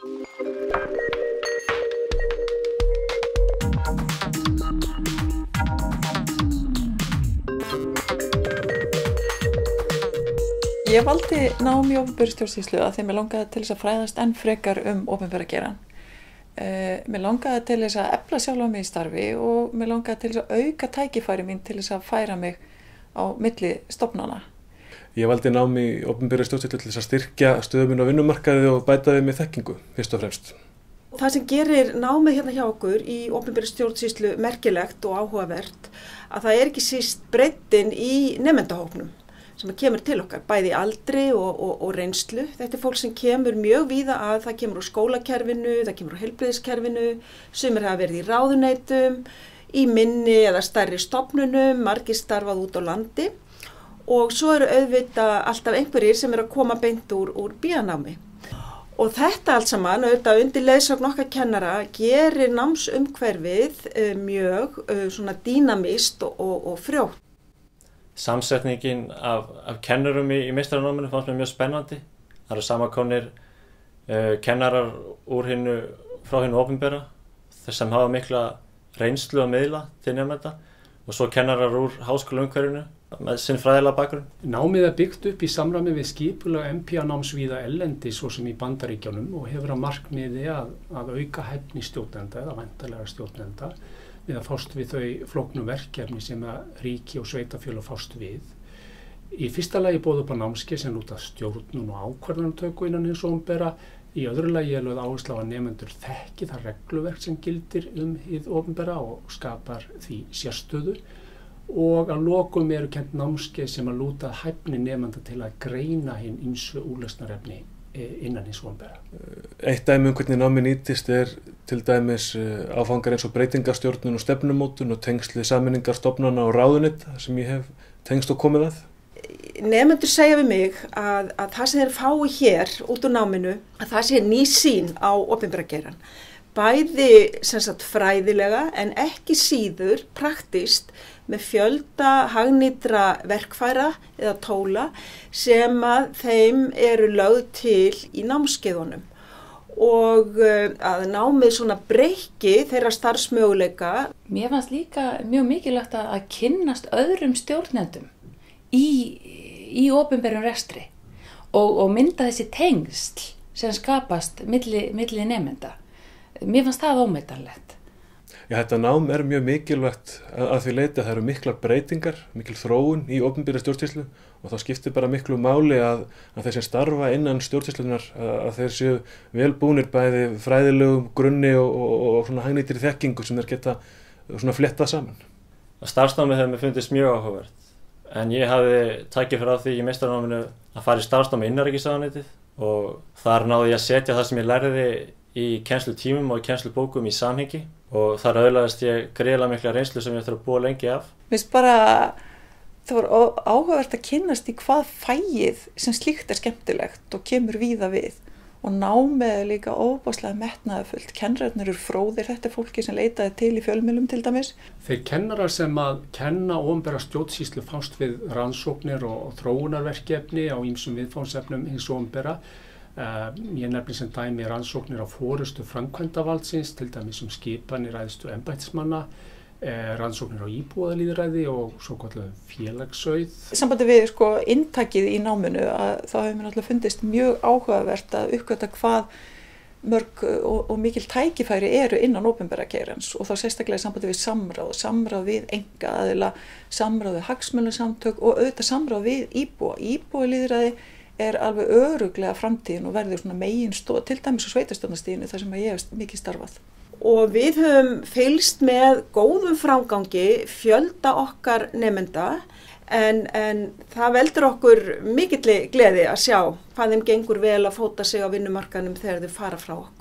Ég valdi nám í opinberri stjórnsýslu af því mér langaði til þess að fræðast enn frekar opinbera geirann. Mér langaði til þess að efla sjálfa mig í starfi og mér langaði til þess að auka tækifæri mín til þess að færa mig á milli stofnana. Ég valdi nám í opinberri stjórnsýslu til þess að styrkja stöðu mína á vinnumarkaði og bæta við með þekkingu, fyrst og fremst. Það sem gerir námið hérna hjá okkur í opinberri stjórnsýslu merkilegt og áhugavert að það ekki síst breiddin í nemendahópnum sem kemur til okkar, bæði aldri og reynslu. Þetta fólk sem kemur mjög víða að, það kemur úr skólakerfinu, það kemur úr heilbrigðiskerfinu, sumir hafa verið í ráðuneytum, í minni eða stærri stofnunum, margir starfað út á landi og svo eru auðvitað alltaf einhverjir sem eru að koma beint úr BA-námi. Og þetta allt saman, auðvitað undir leiðsögn okkar kennara, gerir námsumhverfið mjög svona dýnamískt og frjótt. Samsetningin af kennurum í meistaranáminu fannst mér mjög spennandi. Það eru samankomnir kennarar frá hinu opinbera, þeir sem hafa mikla reynslu að miðla til nemenda og svo kennarar úr háskólaumhverfinu með sinn fræðilega bakgrunn. Námið er byggt upp í samræmi við skipulag MPA-náms víða erlendis svo sem í Bandaríkjunum og hefur að markmiði að auka hæfni stjórnenda eða væntanlega stjórnenda við að fást við þau flóknu verkefni sem að ríki og sveitarfélög fást við. Í fyrsta lagi boðið upp á námskeið sem lúta stjórnun og ákvarðanatöku innan hins opinbera. Í öðru lagi er lögð áhersla á að nemendur þekki það regluverk sem gildir hið opinbera og skapar því sérstöðu. Og að lokum eru kennd námskeið sem að lúta hæfni nemenda til að greina hinn ýmsu úrlausnarefni innan hins opinbera. Eitt dæmi hvernig námið nýtist til dæmis áfangar eins og breytingastjórnun og stefnumótun og tengsli sameiningar stofnana og ráðuneyta sem ég hef tengst og komið að. Nemendur segja við mig að það sem þeir fái hér út úr náminu, að það sé ný sýn á opinbera geirann. Bæði fræðilega en ekki síður praktískt með fjölda hagnýtra verkfæra eða tóla sem að þeim eru lögð til í námskeiðunum og að námið svona breyki þeirra starfsmöguleika. Mér fannst líka mjög mikilvægt að kynnast öðrum stjórnendum í opinberum rekstri og mynda þessi tengsl sem skapast milli nemenda. Mér fannst það ómetanlegt. Já, þetta nám mjög mikilvægt að því leyti að það eru miklar breytingar, mikil þróun í opinberri stjórnsýslu og þá skiptir bara miklu máli að þeir sem starfa innan stjórnsýslunar að þeir séu vel búnir bæði fræðilegum grunni og svona hagnýtri þekkingu sem þeir geta svona fléttað saman. Starfsnámið hefur mér fundist mjög áhugavert en ég hafði tækifæri á því í meistaranáminu að fara í starfsnámi innanríkisráðuneytið og þar náði ég að setja það sem ég lærði í kennslutímum og kennslubókum í samhengi og þar öðlaðist ég gríðarlega mikla reynslu sem ég þarf að búa lengi af. Mér finnst bara það var áhugavert að kynnast í hvað fæið sem slíkt skemmtilegt og kemur víða við og námið líka ofboðslega metnaðarfullt. Kennararnir eru fróðir, þetta fólki sem leitaði til í fjölmiðlum til dæmis. Þeir kennarar sem að kenna opinbera stjórnsýslu fást við rannsóknir og þróunarverkefni á ýmsum viðfangsefnum hins opinbera. Ég nefni sem dæmi rannsóknir á forystu framkvæmdavaldsins, til dæmis skipanir æðstu embættismanna, rannsóknir á íbúalýðræði og svo kallað félagsauð. Sambandi við inntakið í náminu að þá hefur mér náttúrulega fundist mjög áhugavert að uppgöta hvað mörg og mikil tækifæri eru innan opinbera geirans og þá sérstaklega í sambandi við samráð við einkaaðila, samráð við hagsmunasamtök og auðvitað samráð við íbúalýðræði alveg örugglega framtíðin og verður svona meginstoð til dæmis á sveitarstjórnarstiginu þar sem ég hef mikið starfað. Og við höfum fylgst með góðum framgangi fjölda okkar nemenda en það veldur okkur mikilli gleði að sjá hvað þeim gengur vel að fóta sig á vinnumarkaðnum þegar þau fara frá okkur.